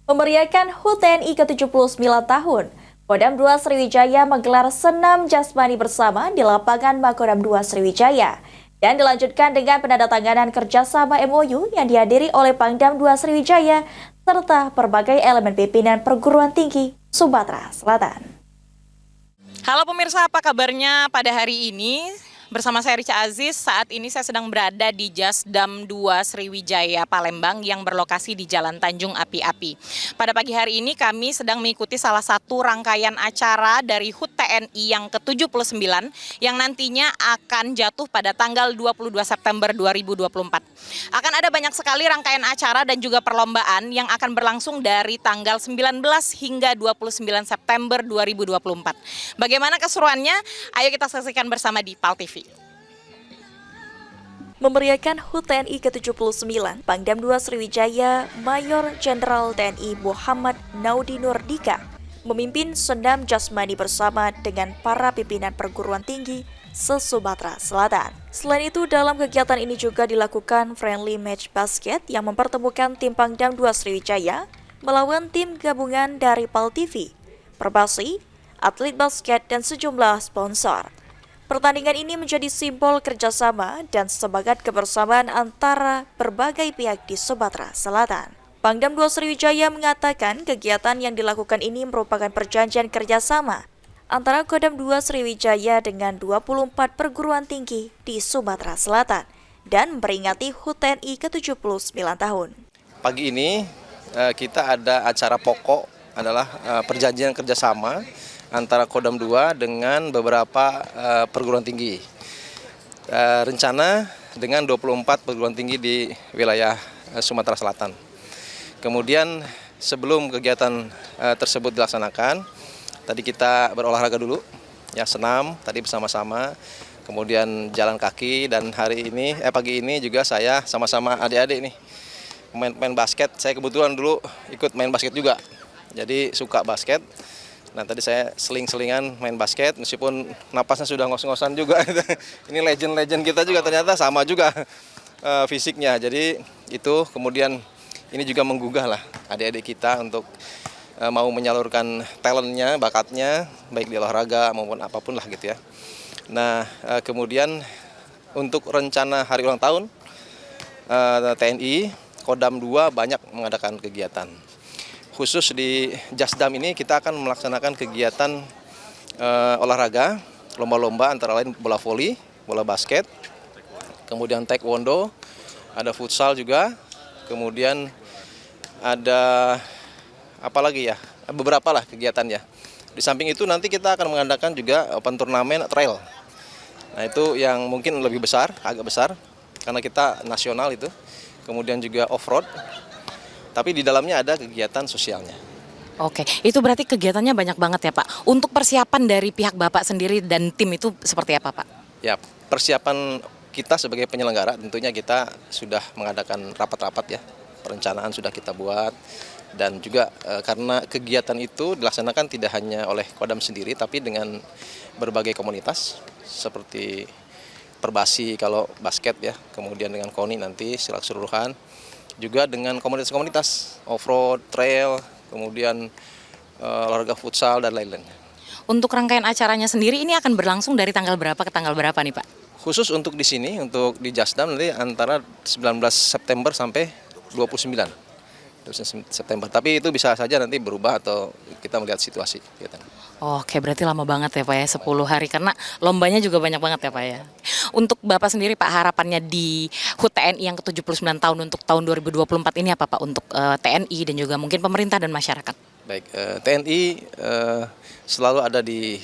Memeriahkan HUT TNI ke-79 tahun, Kodam 2 Sriwijaya menggelar senam jasmani bersama di lapangan Makodam 2 Sriwijaya dan dilanjutkan dengan penandatanganan kerjasama MOU yang dihadiri oleh Pangdam 2 Sriwijaya serta berbagai elemen pimpinan perguruan tinggi Sumatera Selatan. Halo pemirsa, apa kabarnya pada hari ini? Bersama saya Rica Aziz, saat ini saya sedang berada di Jasdam 2 Sriwijaya Palembang yang berlokasi di Jalan Tanjung Api-Api. Pada pagi hari ini kami sedang mengikuti salah satu rangkaian acara dari HUT TNI yang ke-79 yang nantinya akan jatuh pada tanggal 22 September 2024. Akan ada banyak sekali rangkaian acara dan juga perlombaan yang akan berlangsung dari tanggal 19 hingga 29 September 2024. Bagaimana keseruannya? Ayo kita saksikan bersama di PAL TV. Memeriahkan HUT TNI ke-79, Pangdam 2 Sriwijaya, Mayor Jenderal TNI Muhammad Naudi Nurdika memimpin senam jasmani bersama dengan para pimpinan perguruan tinggi se-Sumatera Selatan. Selain itu, dalam kegiatan ini juga dilakukan friendly match basket yang mempertemukan tim Pangdam 2 Sriwijaya melawan tim gabungan dari PAL TV, Perbasi, atlet basket, dan sejumlah sponsor. Pertandingan ini menjadi simbol kerjasama dan semangat kebersamaan antara berbagai pihak di Sumatera Selatan. Pangdam 2 Sriwijaya mengatakan kegiatan yang dilakukan ini merupakan perjanjian kerjasama antara Kodam 2 Sriwijaya dengan 24 perguruan tinggi di Sumatera Selatan dan memperingati HUT TNI ke-79 tahun. Pagi ini kita ada acara pokok adalah perjanjian kerjasama antara Kodam 2 dengan beberapa perguruan tinggi. Rencana dengan 24 perguruan tinggi di wilayah Sumatera Selatan. Kemudian sebelum kegiatan tersebut dilaksanakan, tadi kita berolahraga dulu, ya senam tadi bersama-sama, kemudian jalan kaki, dan pagi ini juga saya sama-sama adik-adik nih main basket. Saya kebetulan dulu ikut main basket juga, jadi suka basket. Nah tadi saya seling-selingan main basket, meskipun napasnya sudah ngos-ngosan juga. Ini legend-legend kita juga ternyata sama juga fisiknya. Jadi itu kemudian ini juga menggugah lah adik-adik kita untuk mau menyalurkan talentnya, bakatnya, baik di olahraga maupun apapun lah gitu ya. Nah kemudian untuk rencana hari ulang tahun TNI, Kodam 2 banyak mengadakan kegiatan. Khusus di Jasdam ini kita akan melaksanakan kegiatan olahraga, lomba-lomba antara lain bola voli, bola basket, kemudian taekwondo, ada futsal juga, kemudian ada apa lagi ya, beberapa lah kegiatannya. Di samping itu nanti kita akan mengadakan juga open turnamen trail. Nah itu yang mungkin lebih besar, agak besar, karena kita nasional itu, kemudian juga off-road. Tapi di dalamnya ada kegiatan sosialnya. Oke, itu berarti kegiatannya banyak banget ya Pak. Untuk persiapan dari pihak Bapak sendiri dan tim itu seperti apa Pak? Ya, persiapan kita sebagai penyelenggara tentunya kita sudah mengadakan rapat-rapat ya. Perencanaan sudah kita buat. Dan juga karena kegiatan itu dilaksanakan tidak hanya oleh Kodam sendiri, tapi dengan berbagai komunitas seperti Perbasi kalau basket ya, kemudian dengan KONI nanti secara keseluruhan, juga dengan komunitas-komunitas off-road, trail, kemudian olahraga futsal dan lain-lain. Untuk rangkaian acaranya sendiri ini akan berlangsung dari tanggal berapa ke tanggal berapa nih Pak? Khusus untuk di sini, untuk di Jasdam nanti antara 19 September sampai 29 September. Tapi itu bisa saja nanti berubah atau kita melihat situasi. Oke, berarti lama banget ya Pak ya, 10 hari, karena lombanya juga banyak banget ya Pak ya. Untuk Bapak sendiri Pak, harapannya di HUT TNI yang ke-79 tahun untuk tahun 2024 ini apa Pak untuk TNI dan juga mungkin pemerintah dan masyarakat? Baik, TNI selalu ada di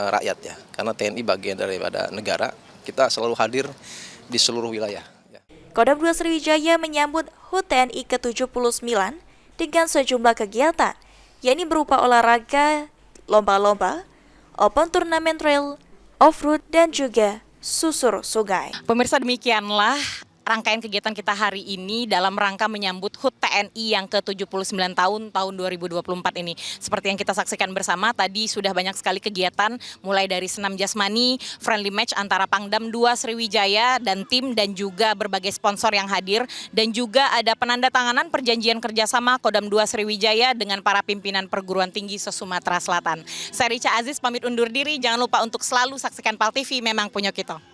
rakyat ya, karena TNI bagian daripada negara, kita selalu hadir di seluruh wilayah. Kodam 2 Sriwijaya menyambut HUT TNI ke-79 dengan sejumlah kegiatan, yakni berupa olahraga, lomba-lomba, open turnamen trail, off-road, dan juga susur sungai. Pemirsa, demikianlah rangkaian kegiatan kita hari ini dalam rangka menyambut HUT TNI yang ke-79 tahun 2024 ini. Seperti yang kita saksikan bersama, tadi sudah banyak sekali kegiatan mulai dari senam jasmani, friendly match antara Pangdam 2 Sriwijaya dan tim dan juga berbagai sponsor yang hadir, dan juga ada penandatanganan perjanjian kerjasama Kodam 2 Sriwijaya dengan para pimpinan perguruan tinggi se-Sumatera Selatan. Saya Rica Aziz pamit undur diri, jangan lupa untuk selalu saksikan PAL TV, memang punya kita.